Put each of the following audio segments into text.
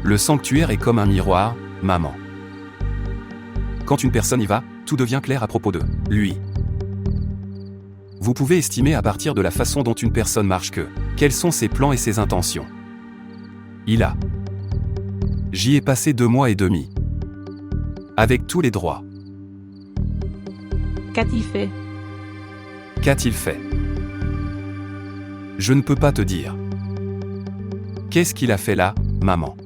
Le sanctuaire est comme un miroir, maman. Quand une personne y va, tout devient clair à propos de lui. Vous pouvez estimer à partir de la façon dont une personne marche quels sont ses plans et ses intentions. J'y ai passé 2 mois et demi. Avec tous les droits. Qu'a-t-il fait? Qu'a-t-il fait? Je ne peux pas te dire. Qu'est-ce qu'il a fait là, maman?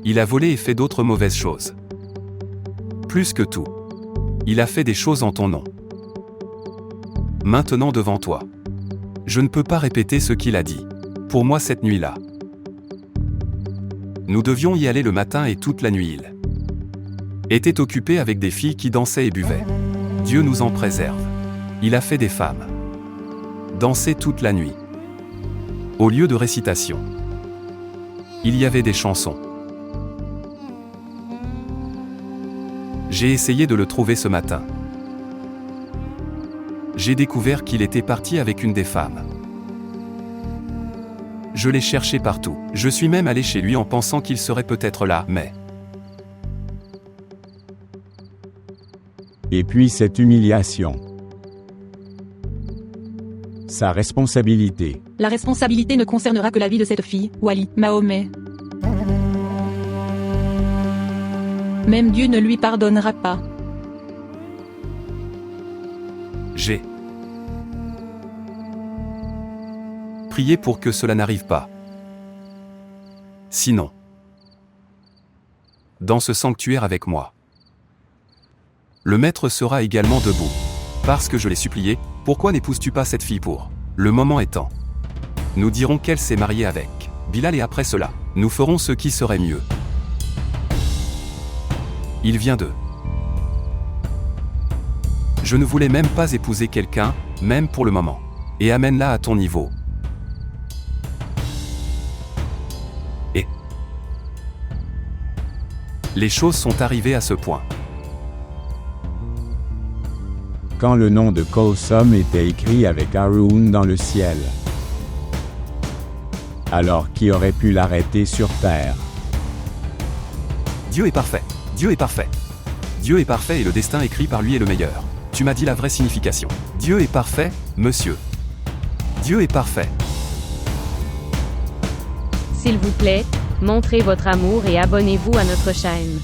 Il a volé et fait d'autres mauvaises choses. Plus que tout. Il a fait des choses en ton nom. Maintenant devant toi. Je ne peux pas répéter ce qu'il a dit. Pour moi cette nuit-là. Nous devions y aller le matin et toute la nuit il était occupé avec des filles qui dansaient et buvaient. Dieu nous en préserve. Il a fait des femmes danser toute la nuit. Au lieu de récitation, il y avait des chansons. J'ai essayé de le trouver ce matin. J'ai découvert qu'il était parti avec une des femmes. Je l'ai cherché partout. Je suis même allé chez lui en pensant qu'il serait peut-être là, mais... Et puis cette humiliation. Sa responsabilité. La responsabilité ne concernera que la vie de cette fille, Wali, Mahomet. Même Dieu ne lui pardonnera pas. J'ai prié pour que cela n'arrive pas. Sinon, dans ce sanctuaire avec moi, le maître sera également debout. Parce que je l'ai supplié, pourquoi n'épouses-tu pas cette fille pour le moment étant? Nous dirons qu'elle s'est mariée avec Bilal et après cela, nous ferons ce qui serait mieux. Il vient de... Je ne voulais même pas épouser quelqu'un, même pour le moment. Et amène-la à ton niveau. Et... les choses sont arrivées à ce point. Quand le nom de Kolsum était écrit avec Haroun dans le ciel. Alors qui aurait pu l'arrêter sur terre? Dieu est parfait. Dieu est parfait. Dieu est parfait et le destin écrit par lui est le meilleur. Tu m'as dit la vraie signification. Dieu est parfait, monsieur. Dieu est parfait. S'il vous plaît, montrez votre amour et abonnez-vous à notre chaîne.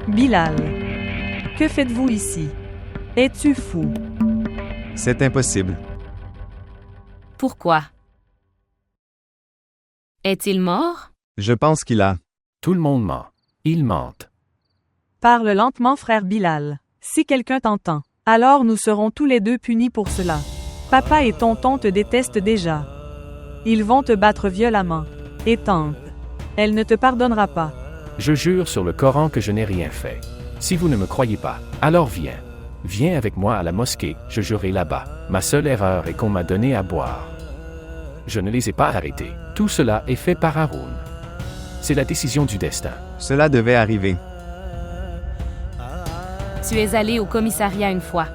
Bilal. Que faites-vous ici? Es-tu fou? C'est impossible. Pourquoi? Est-il mort? Je pense qu'il a... Tout le monde ment. Ils mentent. Parle lentement, frère Bilal. Si quelqu'un t'entend, alors nous serons tous les deux punis pour cela. Papa et tonton te détestent déjà. Ils vont te battre violemment. Et tante, elle ne te pardonnera pas. Je jure sur le Coran que je n'ai rien fait. Si vous ne me croyez pas, alors viens. Viens avec moi à la mosquée, je jurerai là-bas. Ma seule erreur est qu'on m'a donné à boire. Je ne les ai pas arrêtés. Tout cela est fait par Haroun. C'est la décision du destin. Cela devait arriver. Tu es allé au commissariat une fois.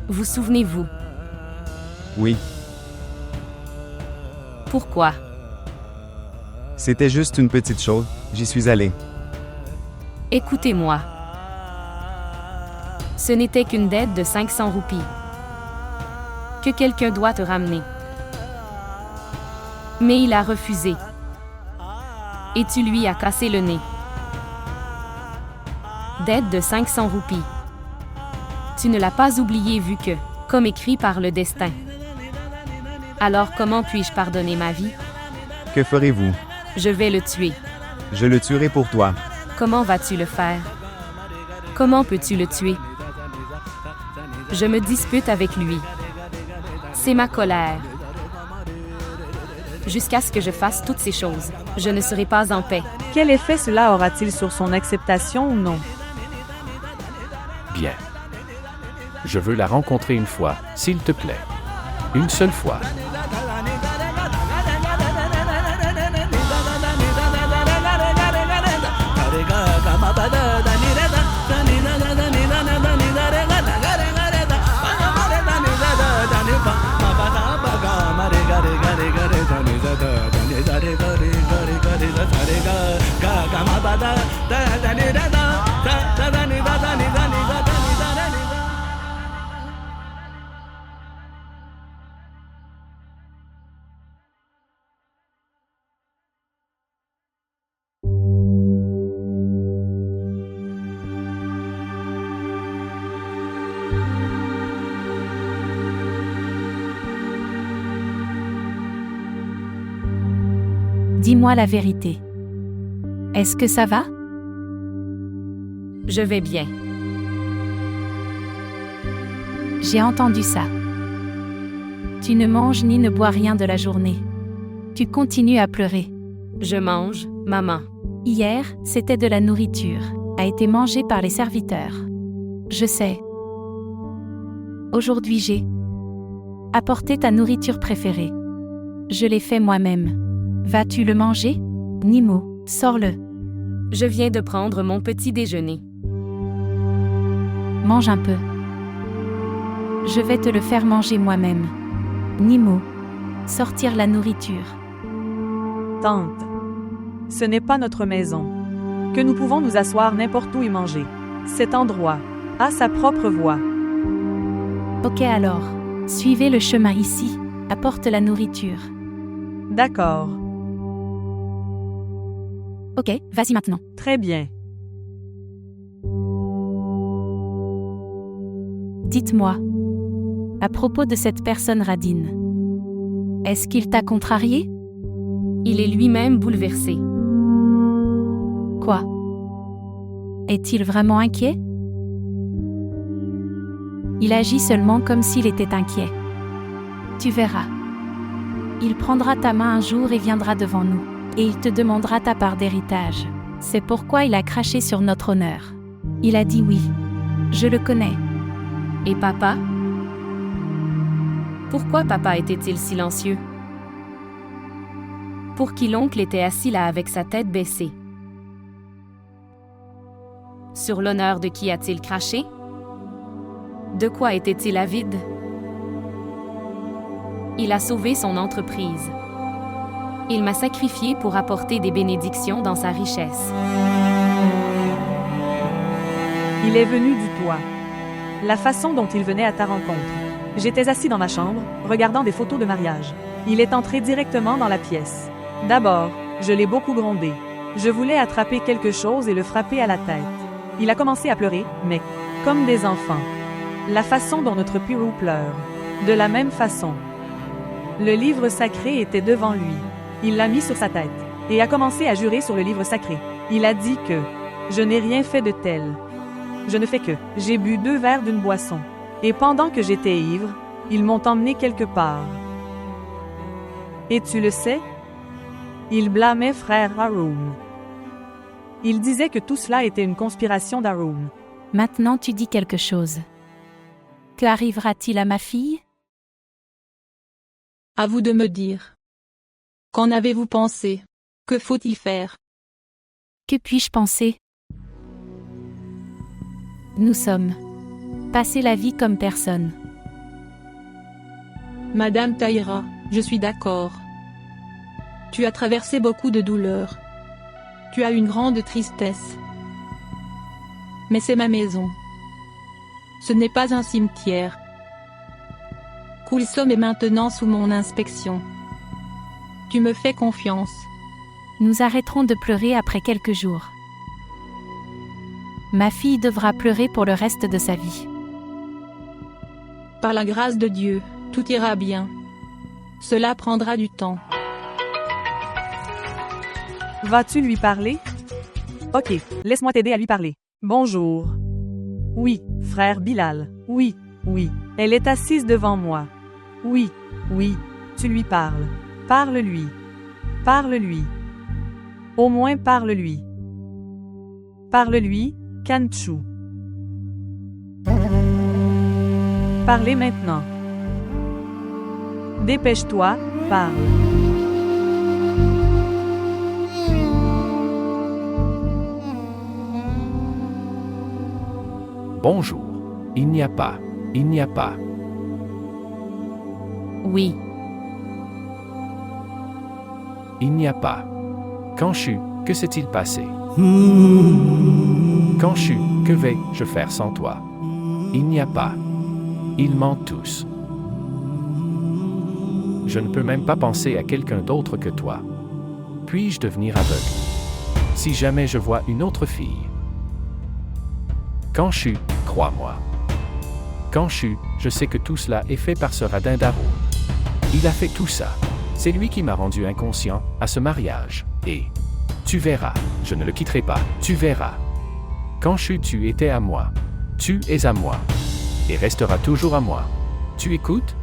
Vous souvenez-vous? Oui, Pourquoi? c'était juste une petite chose. J'y suis allé. Écoutez-moi. Ce n'était qu'une dette de 500 roupies. Que quelqu'un doit te ramener. Mais il a refusé. Et tu lui as cassé le nez. Dette de 500 roupies. Tu ne l'as pas oublié vu que, comme écrit par le destin. Alors comment puis-je pardonner ma vie? Que ferez-vous? Je vais le tuer. Je le tuerai pour toi. Comment vas-tu le faire? Comment peux-tu le tuer? Je me dispute avec lui. C'est ma colère. Jusqu'à ce que je fasse toutes ces choses, je ne serai pas en paix. Quel effet cela aura-t-il sur son acceptation ou non? Bien. Je veux la rencontrer une fois, s'il te plaît. Une seule fois. Dis-moi la vérité. Est-ce que ça va? Je vais bien. J'ai entendu ça. Tu ne manges ni ne bois rien de la journée. Tu continues à pleurer. Je mange, maman. Hier, c'était de la nourriture, a été mangée par les serviteurs. Je sais. Aujourd'hui j'ai apporté ta nourriture préférée. Je l'ai fait moi-même. Vas-tu le manger? Nimo, sors-le. Je viens de prendre mon petit déjeuner. Mange un peu. Je vais te le faire manger moi-même. Nimo, sortir la nourriture. Tante. Ce n'est pas notre maison. Que nous pouvons nous asseoir n'importe où et manger. Cet endroit a sa propre voie. Ok alors, suivez le chemin ici, apporte la nourriture. D'accord. Ok, vas-y maintenant. Très bien. Dites-moi. À propos de cette personne radine. Est-ce qu'il t'a contrarié? Il est lui-même bouleversé. Quoi? Est-il vraiment inquiet? Il agit seulement comme s'il était inquiet. Tu verras. Il prendra ta main un jour et viendra devant nous. Et il te demandera ta part d'héritage. C'est pourquoi il a craché sur notre honneur. Il a dit oui. Je le connais. Et papa? Pourquoi papa était-il silencieux? Pour qui l'oncle était assis là avec sa tête baissée? Sur l'honneur de qui a-t-il craché? De quoi était-il avide? Il a sauvé son entreprise. Il m'a sacrifié pour apporter des bénédictions dans sa richesse. Il est venu du toit. La façon dont il venait à ta rencontre. J'étais assis dans ma chambre, regardant des photos de mariage. Il est entré directement dans la pièce. D'abord, je l'ai beaucoup grondé. Je voulais attraper quelque chose et le frapper à la tête. Il a commencé à pleurer, mais comme des enfants. La façon dont notre Pirou pleure. De la même façon. Le livre sacré était devant lui. Il l'a mis sur sa tête et a commencé à jurer sur le livre sacré. Il a dit que « Je n'ai rien fait de tel. Je ne fais que, j'ai bu 2 verres d'une boisson. Et pendant que j'étais ivre, ils m'ont emmené quelque part. » Et tu le sais? Il blâmait frère Haroun. Il disait que tout cela était une conspiration d'Haroun. Maintenant tu dis quelque chose. Que arrivera-t-il à ma fille? À vous de me dire. Qu'en avez-vous pensé? Que faut-il faire? Que puis-je penser? Nous sommes. Passer la vie comme personne. Madame Taïra, je suis d'accord. Tu as traversé beaucoup de douleurs. Tu as une grande tristesse. Mais c'est ma maison. Ce n'est pas un cimetière. Coulsom est maintenant sous mon inspection. Tu me fais confiance. Nous arrêterons de pleurer après quelques jours. Ma fille devra pleurer pour le reste de sa vie. Par la grâce de Dieu, tout ira bien. Cela prendra du temps. Vas-tu lui parler? Ok, laisse-moi t'aider à lui parler. Bonjour. Oui, frère Bilal. Oui, oui. Elle est assise devant moi. Oui, oui. Tu lui parles. Parle-lui. Parle-lui. Au moins parle-lui. Parle-lui, Kanchou. Parlez maintenant. Dépêche-toi, parle. Bonjour. Il n'y a pas. Il n'y a pas. Oui. Il n'y a pas. Kanchu, que s'est-il passé? Kanchu, que vais-je faire sans toi? Il n'y a pas. Ils mentent tous. Je ne peux même pas penser à quelqu'un d'autre que toi. Puis-je devenir aveugle? Si jamais je vois une autre fille. Kanchu, crois-moi. Kanchu, je sais que tout cela est fait par ce radin d'Haroun. Il a fait tout ça. C'est lui qui m'a rendu inconscient à ce mariage. Et tu verras, je ne le quitterai pas, tu verras. Kanchu, tu étais à moi. Tu es à moi. Et resteras toujours à moi. Tu écoutes?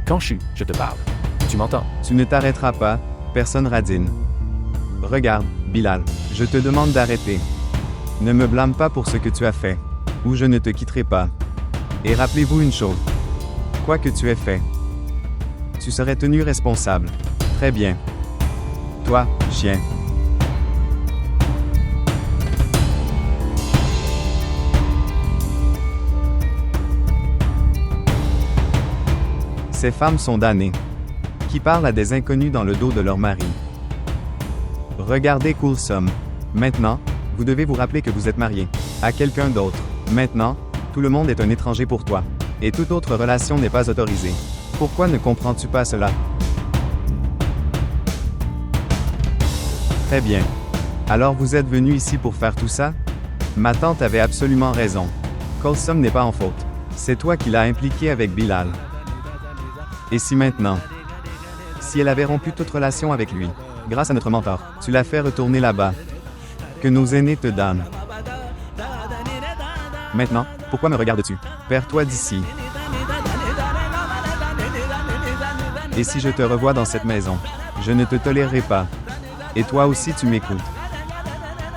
Kanchu, je te parle. Tu m'entends? Tu ne t'arrêteras pas, personne radine. Regarde, Bilal, je te demande d'arrêter. Ne me blâme pas pour ce que tu as fait, ou je ne te quitterai pas. Et rappelez-vous une chose. Quoi que tu aies fait, tu serais tenu responsable. Très bien. Toi, chien. Ces femmes sont damnées. Qui parlent à des inconnus dans le dos de leur mari. Regardez Coulsom. Maintenant, vous devez vous rappeler que vous êtes marié à quelqu'un d'autre. Maintenant, tout le monde est un étranger pour toi. Et toute autre relation n'est pas autorisée. Pourquoi ne comprends-tu pas cela? Très bien. Alors vous êtes venu ici pour faire tout ça? Ma tante avait absolument raison. Coulsom n'est pas en faute. C'est toi qui l'as impliqué avec Bilal. Et si maintenant, si elle avait rompu toute relation avec lui, grâce à notre mentor, tu l'as fait retourner là-bas. Que nos aînés te damnent. Maintenant, pourquoi me regardes-tu? Perds-toi d'ici. Et si je te revois dans cette maison, je ne te tolérerai pas. Et toi aussi tu m'écoutes.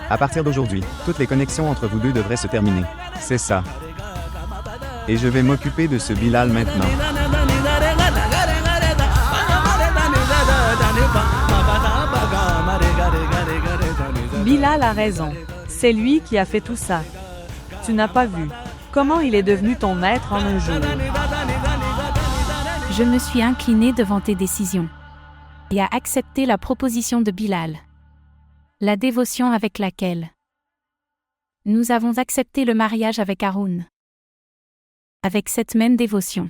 À partir d'aujourd'hui, toutes les connexions entre vous deux devraient se terminer. C'est ça. Et je vais m'occuper de ce Bilal maintenant. Bilal a raison. C'est lui qui a fait tout ça. Tu n'as pas vu comment il est devenu ton maître en un jour. Je me suis inclinée devant tes décisions et a accepté la proposition de Bilal. La dévotion avec laquelle nous avons accepté le mariage avec Haroun. Avec cette même dévotion,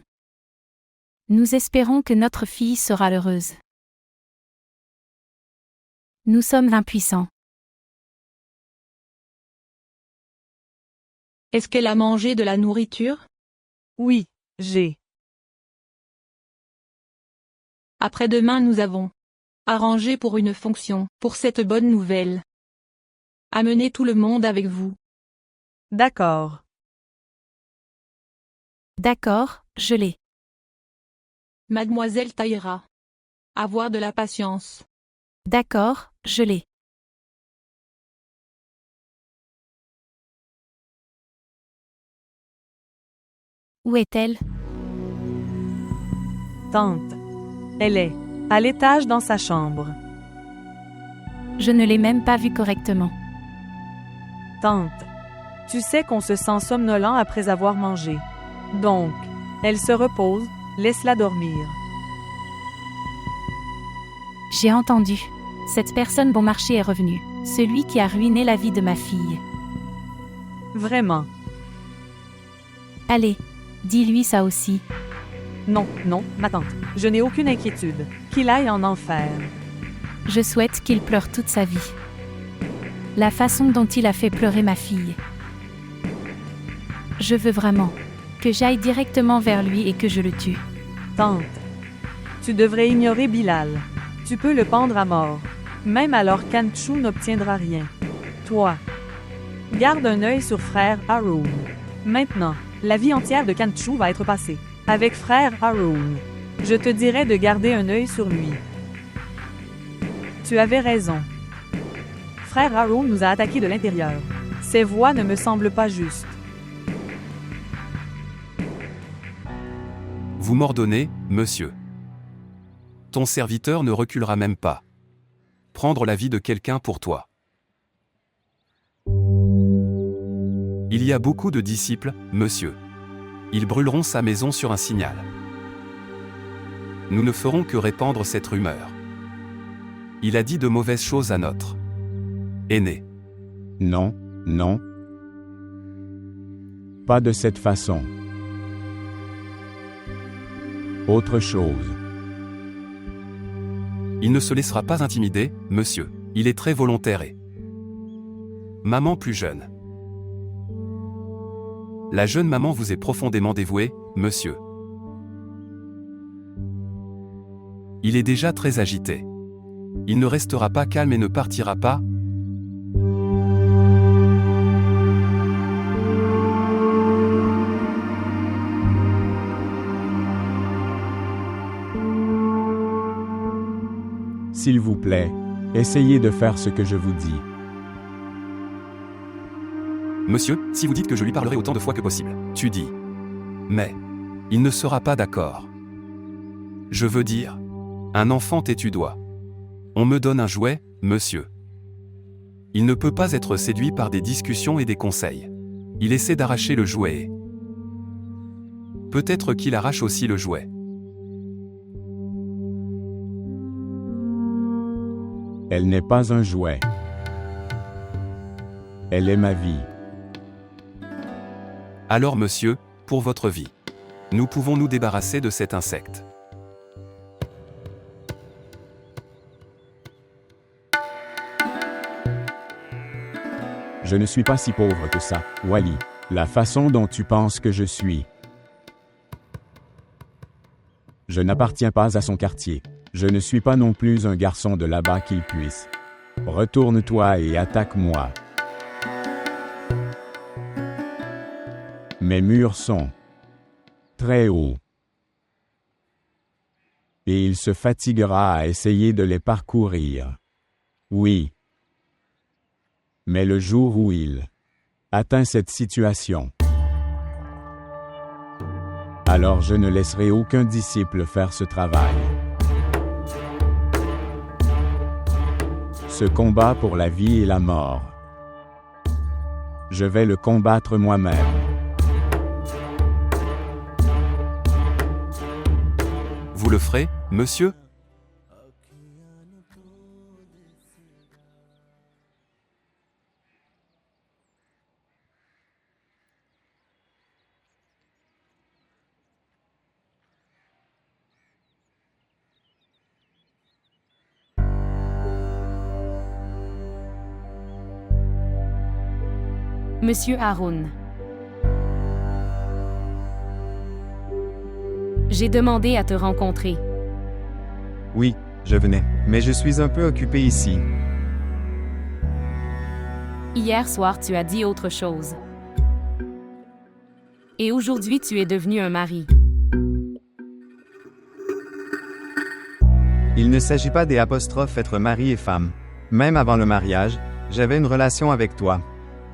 nous espérons que notre fille sera heureuse. Nous sommes impuissants. Est-ce qu'elle a mangé de la nourriture? Oui, j'ai. Après-demain nous avons arrangé pour une fonction, pour cette bonne nouvelle. Amenez tout le monde avec vous. D'accord. D'accord, je l'ai. Mademoiselle Taïra. Avoir de la patience. D'accord, je l'ai. Où est-elle? Tante. Elle est à l'étage dans sa chambre. Je ne l'ai même pas vue correctement. Tante. Tu sais qu'on se sent somnolent après avoir mangé. Donc, elle se repose, Laisse-la dormir. J'ai entendu. Cette personne bon marché est revenue. Celui qui a ruiné la vie de ma fille. Vraiment. Allez, dis-lui ça aussi. Non, non, ma tante. Je n'ai aucune inquiétude. Qu'il aille en enfer. Je souhaite qu'il pleure toute sa vie. La façon dont il a fait pleurer ma fille. Je veux vraiment que j'aille directement vers lui et que je le tue. Tante. Tu devrais ignorer Bilal. Tu peux le pendre à mort. Même alors Kanchou n'obtiendra rien. Toi. Garde un œil sur frère Haroun. Maintenant, la vie entière de Kanchou va être passée. Avec frère Haroun. Je te dirais de garder un œil sur lui. Tu avais raison. Frère Haroun nous a attaqués de l'intérieur. Ses voix ne me semblent pas justes. Vous m'ordonnez, monsieur. Ton serviteur ne reculera même pas. Prendre la vie de quelqu'un pour toi. Il y a beaucoup de disciples, monsieur. Ils brûleront sa maison sur un signal. Nous ne ferons que répandre cette rumeur. Il a dit de mauvaises choses à notre aîné. Non, non. Pas de cette façon. Autre chose. Il ne se laissera pas intimider, monsieur. Il est très volontaire et... Maman plus jeune. La jeune maman vous est profondément dévouée, monsieur. Il est déjà très agité. Il ne restera pas calme et ne partira pas. S'il vous plaît, essayez de faire ce que je vous dis. Monsieur, si vous dites que je lui parlerai autant de fois que possible, tu dis. Mais, il ne sera pas d'accord. Je veux dire, un enfant têtu doit. On me donne un jouet, monsieur. Il ne peut pas être séduit par des discussions et des conseils. Il essaie d'arracher le jouet et... Peut-être qu'il arrache aussi le jouet. Elle n'est pas un jouet. Elle est ma vie. Alors monsieur, pour votre vie. Nous pouvons nous débarrasser de cet insecte. Je ne suis pas si pauvre que ça, Wally. La façon dont tu penses que je suis. Je n'appartiens pas à son quartier. Je ne suis pas non plus un garçon de là-bas qu'il puisse. Retourne-toi et attaque-moi. Mes murs sont très hauts. Et il se fatiguera à essayer de les parcourir. Oui. Mais le jour où il atteint cette situation, alors je ne laisserai aucun disciple faire ce travail. Ce combat pour la vie et la mort, je vais le combattre moi-même. Vous le ferez, monsieur ? Monsieur Haroun. J'ai demandé à te rencontrer. Oui, je venais, mais je suis un peu occupé ici. Hier soir, tu as dit autre chose. Et aujourd'hui, tu es devenu un mari. Il ne s'agit pas des apostrophes être mari et femme. Même avant le mariage, j'avais une relation avec toi.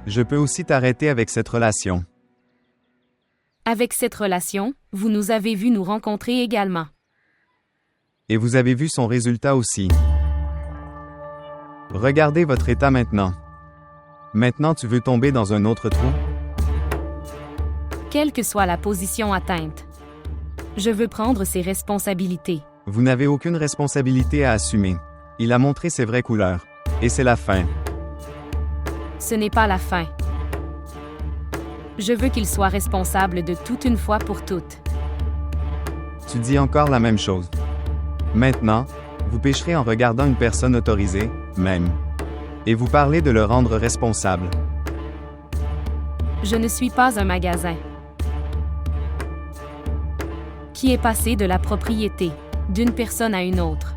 Je peux aussi t'arrêter avec cette relation. Avec cette relation, vous nous avez vu nous rencontrer également. Et vous avez vu son résultat aussi. Regardez votre état maintenant. Maintenant tu veux tomber dans un autre trou? Quelle que soit la position atteinte. Je veux prendre ses responsabilités. Vous n'avez aucune responsabilité à assumer. Il a montré ses vraies couleurs. Et c'est la fin. Ce n'est pas la fin. Je veux qu'il soit responsable de tout une fois pour toutes. Tu dis encore la même chose. Maintenant, vous pécherez en regardant une personne autorisée, même. Et vous parlez de le rendre responsable. Je ne suis pas un magasin qui est passé de la propriété d'une personne à une autre.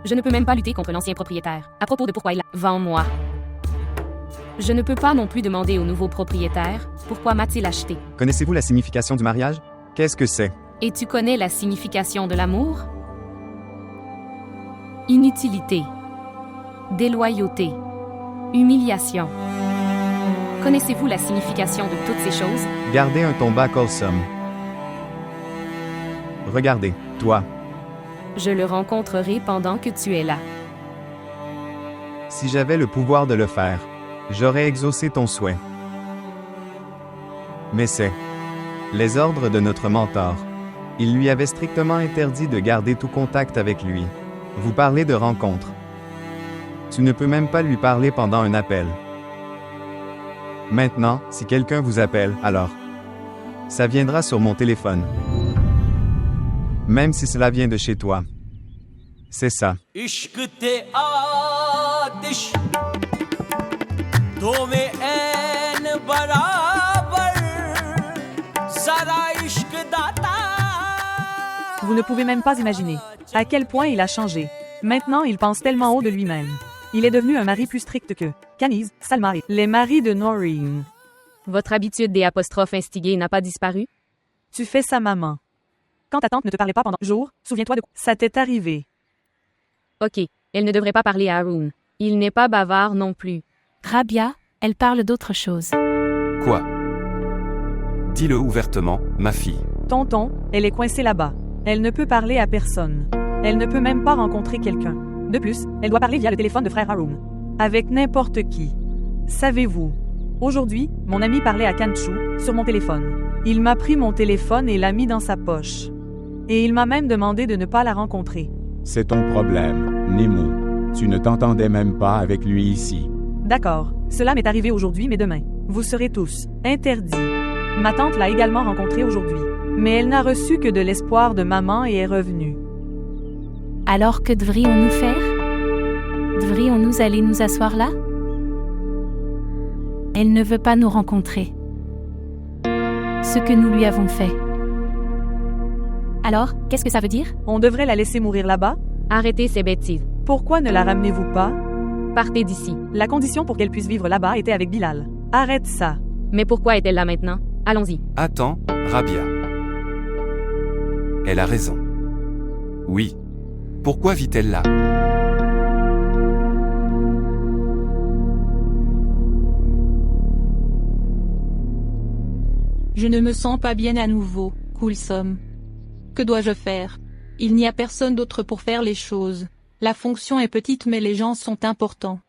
Je ne peux même pas lutter contre l'ancien propriétaire, à propos de pourquoi il vend moi. Je ne peux pas non plus demander au nouveau propriétaire pourquoi m'a-t-il acheté. Connaissez-vous la signification du mariage? Qu'est-ce que c'est? Et tu connais la signification de l'amour? Inutilité, déloyauté, humiliation. Connaissez-vous la signification de toutes ces choses? Gardez un ton bas wholesome. Regardez, toi. Je le rencontrerai pendant que tu es là. Si j'avais le pouvoir de le faire, j'aurais exaucé ton souhait. Mais c'est les ordres de notre mentor. Il lui avait strictement interdit de garder tout contact avec lui. Vous parlez de rencontre. Tu ne peux même pas lui parler pendant un appel. Maintenant, si quelqu'un vous appelle, alors, ça viendra sur mon téléphone. Même si cela vient de chez toi. C'est ça. Vous ne pouvez même pas imaginer à quel point il a changé. Maintenant, il pense tellement haut de lui-même. Il est devenu un mari plus strict que Kaniz, Salma et les maris de Noreen. Votre habitude des apostrophes instiguées n'a pas disparu? Tu fais ça, maman. Quand ta tante ne te parlait pas pendant jours, souviens-toi de quoi ça t'est arrivé. Ok, elle ne devrait pas parler à Haroun. Il n'est pas bavard non plus. Rabia, elle parle d'autre chose. Quoi? Dis-le ouvertement, ma fille. Tonton, elle est coincée là-bas. Elle ne peut parler à personne. Elle ne peut même pas rencontrer quelqu'un. De plus, elle doit parler via le téléphone de frère Haroun. Avec n'importe qui. Savez-vous? Aujourd'hui, mon ami parlait à Kanchou, sur mon téléphone. Il m'a pris mon téléphone et l'a mis dans sa poche. Et il m'a même demandé de ne pas la rencontrer. C'est ton problème, Nemo. Tu ne t'entendais même pas avec lui ici. D'accord, cela m'est arrivé aujourd'hui mais demain. Vous serez tous interdits. Ma tante l'a également rencontré aujourd'hui. Mais elle n'a reçu que de l'espoir de maman et est revenue. Alors que devrions-nous faire? Devrions-nous aller nous asseoir là? Elle ne veut pas nous rencontrer. Ce que nous lui avons fait. Alors, qu'est-ce que ça veut dire? On devrait la laisser mourir là-bas? Arrêtez ces bêtises. Pourquoi ne la ramenez-vous pas? Partez d'ici. La condition pour qu'elle puisse vivre là-bas était avec Bilal. Arrête ça. Mais pourquoi est-elle là maintenant? Allons-y. Attends, Rabia. Elle a raison. Oui. Pourquoi vit-elle là? Je ne me sens pas bien à nouveau, Coulsom. Que dois-je faire? Il n'y a personne d'autre pour faire les choses. La fonction est petite mais les gens sont importants.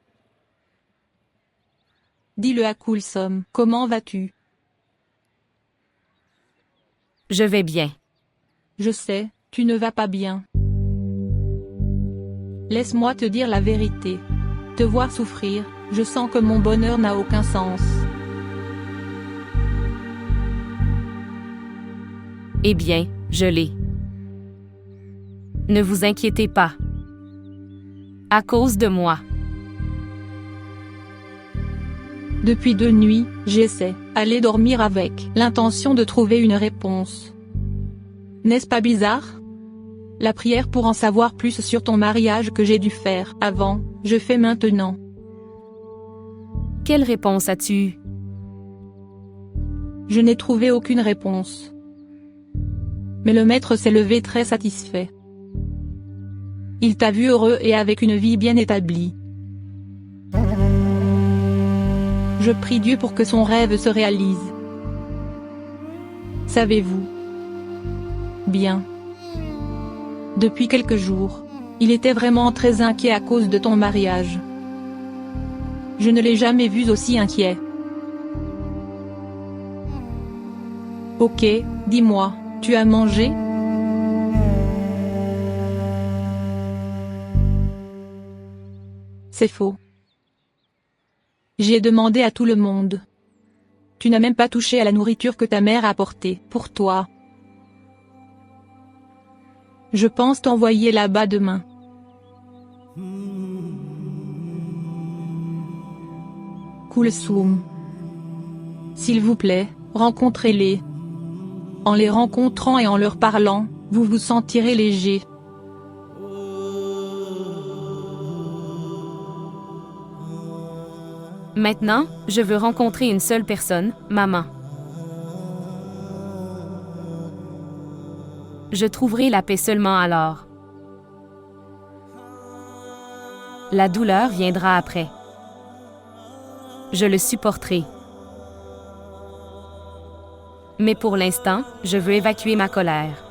Dis-le à Coulsom. Comment vas-tu? Je vais bien. Je sais, tu ne vas pas bien. Laisse-moi te dire la vérité. Te voir souffrir, je sens que mon bonheur n'a aucun sens. Eh bien, je l'ai. Ne vous inquiétez pas. À cause de moi. Depuis 2 nuits, j'essaie d'aller dormir avec l'intention de trouver une réponse. N'est-ce pas bizarre? La prière pour en savoir plus sur ton mariage que j'ai dû faire avant, je fais maintenant. Quelle réponse as-tu eue? Je n'ai trouvé aucune réponse. Mais le maître s'est levé très satisfait. Il t'a vu heureux et avec une vie bien établie. Je prie Dieu pour que son rêve se réalise. Savez-vous? Bien. Depuis quelques jours, il était vraiment très inquiet à cause de ton mariage. Je ne l'ai jamais vu aussi inquiet. Ok, dis-moi, Tu as mangé? C'est faux. J'ai demandé à tout le monde. Tu n'as même pas touché à la nourriture que ta mère a apportée pour toi. Je pense t'envoyer là-bas demain. Kulsum. S'il vous plaît, rencontrez-les. En les rencontrant et en leur parlant, vous vous sentirez léger. Maintenant, je veux rencontrer une seule personne, maman. Je trouverai la paix seulement alors. La douleur viendra après. Je le supporterai. Mais pour l'instant, je veux évacuer ma colère.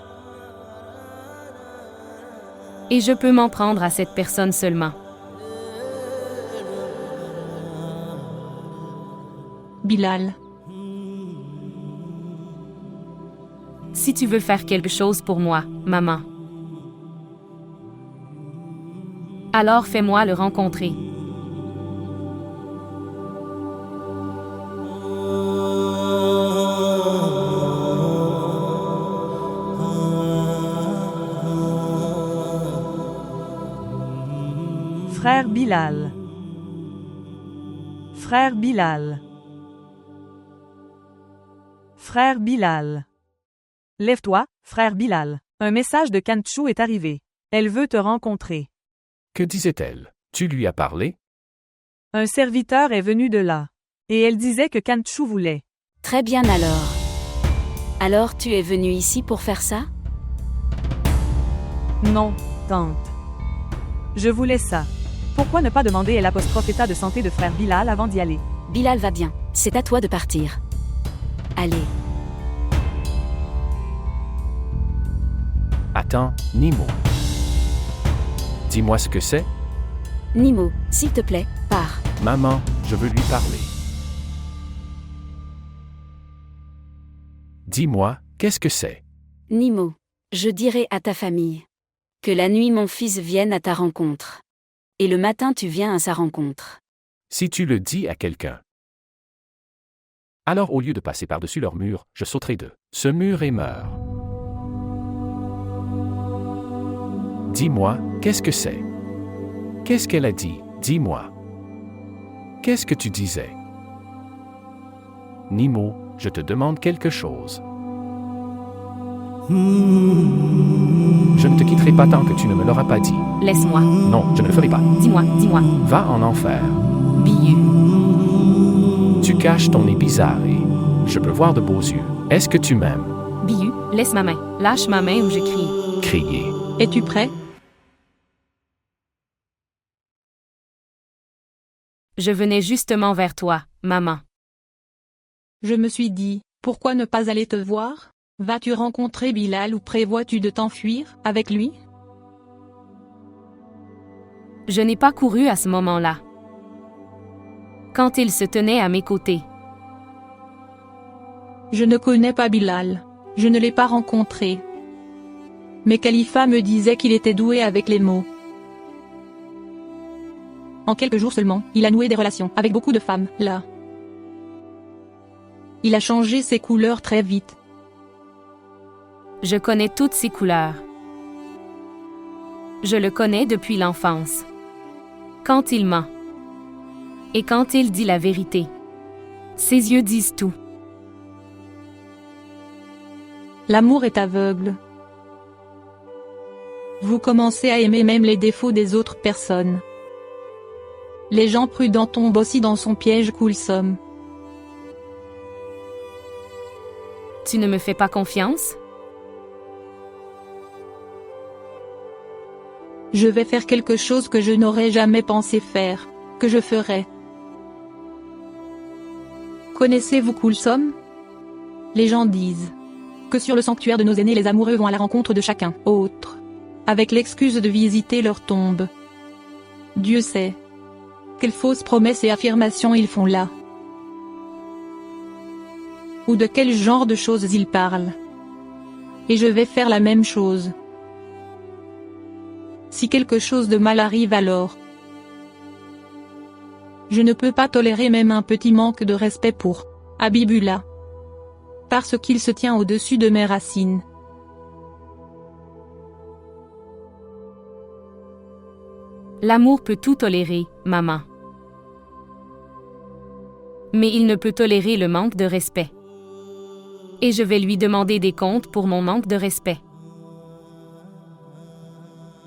Et je peux m'en prendre à cette personne seulement. Bilal. Si tu veux faire quelque chose pour moi, maman, alors fais-moi le rencontrer. Frère Bilal. Frère Bilal. Frère Bilal. Lève-toi, frère Bilal. Un message de Kantchou est arrivé. Elle veut te rencontrer. Que disait-elle? Tu lui as parlé? Un serviteur est venu de là. Et elle disait que Kantchou voulait. Très bien alors. Alors tu es venu ici pour faire ça? Non, tante. Je voulais ça. Pourquoi ne pas demander l'état de santé de frère Bilal avant d'y aller? Bilal va bien. C'est à toi de partir. Allez. Attends, Nimo. Dis-moi ce que c'est? Nimo, s'il te plaît, pars. Maman, je veux lui parler. Dis-moi, qu'est-ce que c'est? Nimo, je dirai à ta famille que la nuit mon fils vienne à ta rencontre. Et le matin tu viens à sa rencontre. Si tu le dis à quelqu'un, alors au lieu de passer par-dessus leur mur, je sauterai de ce mur et meurs. Dis-moi, qu'est-ce que c'est? Qu'est-ce qu'elle a dit? Dis-moi. Qu'est-ce que tu disais? Nimo, je te demande quelque chose. Je ne te quitterai pas tant que tu ne me l'auras pas dit. Laisse-moi. Non, je ne le ferai pas. Dis-moi, dis-moi. Va en enfer. Biyu. Tu caches ton nez bizarre et je peux voir de beaux yeux. Est-ce que tu m'aimes? Biyu, laisse ma main. Lâche ma main ou je crie. Crier. Es-tu prêt? Je venais justement vers toi, maman. Je me suis dit, pourquoi ne pas aller te voir? Vas-tu rencontrer Bilal ou prévois-tu de t'enfuir avec lui? Je n'ai pas couru à ce moment-là. Quand il se tenait à mes côtés. Je ne connais pas Bilal. Je ne l'ai pas rencontré. Mais Khalifa me disait qu'il était doué avec les mots. En quelques jours seulement, il a noué des relations avec beaucoup de femmes, là. Il a changé ses couleurs très vite. Je connais toutes ses couleurs. Je le connais depuis l'enfance. Quand il ment. Et quand il dit la vérité. Ses yeux disent tout. L'amour est aveugle. Vous commencez à aimer même les défauts des autres personnes. Les gens prudents tombent aussi dans son piège Kulsum. Tu ne me fais pas confiance? Je vais faire quelque chose que je n'aurais jamais pensé faire, que je ferai. Connaissez-vous Kulsum? Les gens disent que sur le sanctuaire de nos aînés les amoureux vont à la rencontre de chacun autre, avec l'excuse de visiter leur tombe. Dieu sait quelles fausses promesses et affirmations ils font là. Ou de quel genre de choses ils parlent. Et je vais faire la même chose. Si quelque chose de mal arrive alors, je ne peux pas tolérer même un petit manque de respect pour Habibullah. Parce qu'il se tient au-dessus de mes racines. L'amour peut tout tolérer, maman. Mais il ne peut tolérer le manque de respect. Et je vais lui demander des comptes pour mon manque de respect.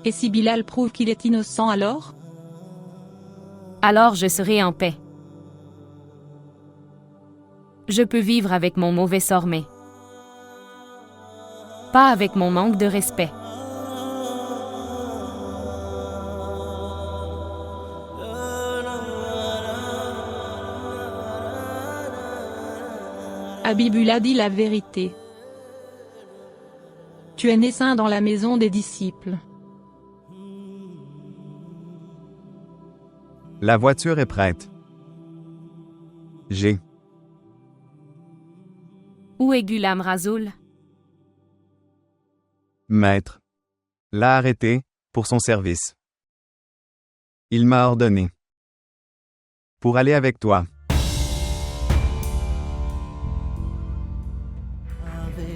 Et si Bilal prouve qu'il est innocent alors? Alors je serai en paix. Je peux vivre avec mon mauvais sort, mais pas avec mon manque de respect. Habibullah dit la vérité. Tu es né saint dans la maison des disciples. La voiture est prête. J'ai. Où est Ghulam Rasoul? Maître. L'a arrêté, pour son service. Il m'a ordonné. Pour aller avec toi.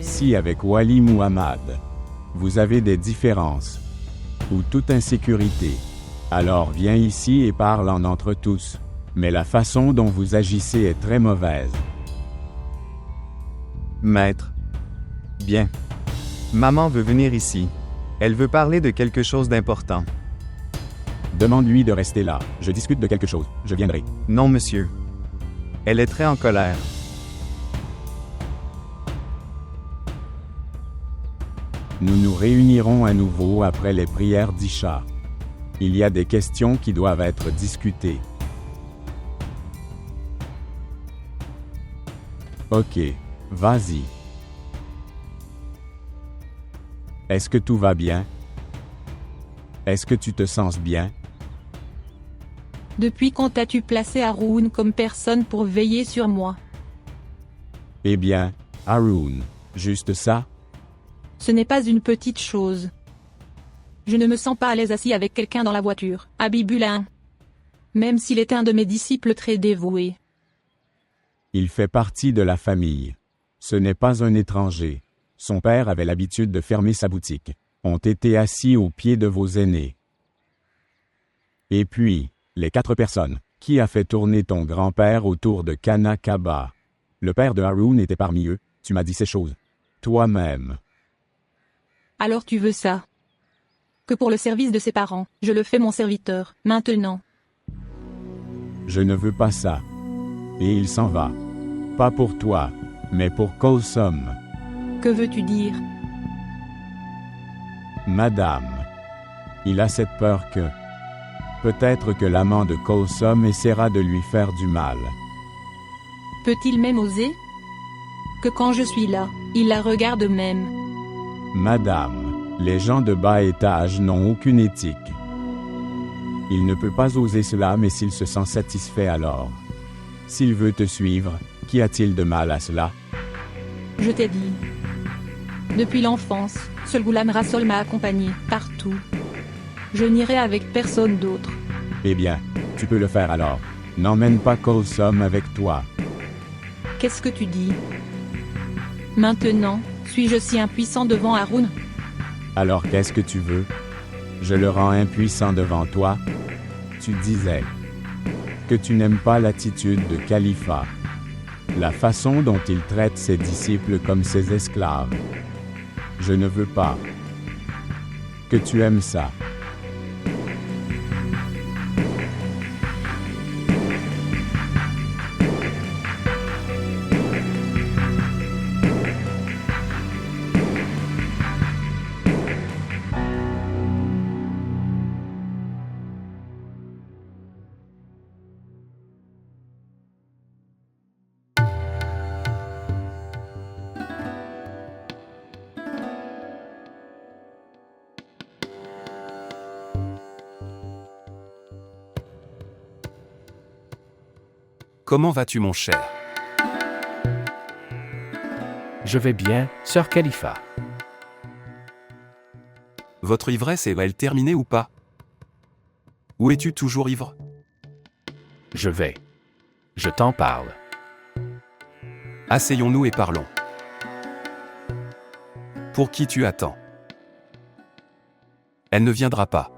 Si avec Wali Muhammad, vous avez des différences, ou toute insécurité, alors viens ici et parle en entre tous, mais la façon dont vous agissez est très mauvaise. Maître. Bien. Maman veut venir ici. Elle veut parler de quelque chose d'important. Demande-lui de rester là, je discute de quelque chose, je viendrai. Non, monsieur. Elle est très en colère. Nous nous réunirons à nouveau après les prières d'Isha. Il y a des questions qui doivent être discutées. Ok, vas-y. Est-ce que tout va bien? Est-ce que tu te sens bien? Depuis quand t'as-tu placé Haroun comme personne pour veiller sur moi? Eh bien, Haroun, juste ça? Ce n'est pas une petite chose. Je ne me sens pas à l'aise assis avec quelqu'un dans la voiture, Habibullah. Même s'il est un de mes disciples très dévoués. Il fait partie de la famille. Ce n'est pas un étranger. Son père avait l'habitude de fermer sa boutique. Ont été assis aux pieds de vos aînés. Et puis, les 4 personnes. Qui a fait tourner ton grand-père autour de Kana Kaba? Le père de Haroun était parmi eux. Tu m'as dit ces choses. Toi-même. Alors tu veux ça? Que pour le service de ses parents, je le fais mon serviteur, maintenant. Je ne veux pas ça. Et il s'en va. Pas pour toi, mais pour Kolsom. Que veux-tu dire? Madame. Il a cette peur que... Peut-être que l'amant de Kolsom essaiera de lui faire du mal. Peut-il même oser? Que quand je suis là, il la regarde même. Madame, les gens de bas étage n'ont aucune éthique. Il ne peut pas oser cela, mais s'il se sent satisfait alors. S'il veut te suivre, qu'y a-t-il de mal à cela? Je t'ai dit. Depuis l'enfance, seul Ghulam Rasoul m'a accompagné, partout. Je n'irai avec personne d'autre. Eh bien, tu peux le faire alors. N'emmène pas Kolsom avec toi. Qu'est-ce que tu dis? Maintenant, suis-je si impuissant devant Haroun? Alors qu'est-ce que tu veux? Je le rends impuissant devant toi? Tu disais que tu n'aimes pas l'attitude de Khalifa, la façon dont il traite ses disciples comme ses esclaves. Je ne veux pas que tu aimes ça. Comment vas-tu mon cher? Je vais bien, sœur Khalifa. Votre ivresse est-elle terminée ou pas? Ou es-tu toujours ivre? Je vais. Je t'en parle. Asseyons-nous et parlons. Pour qui tu attends? Elle ne viendra pas.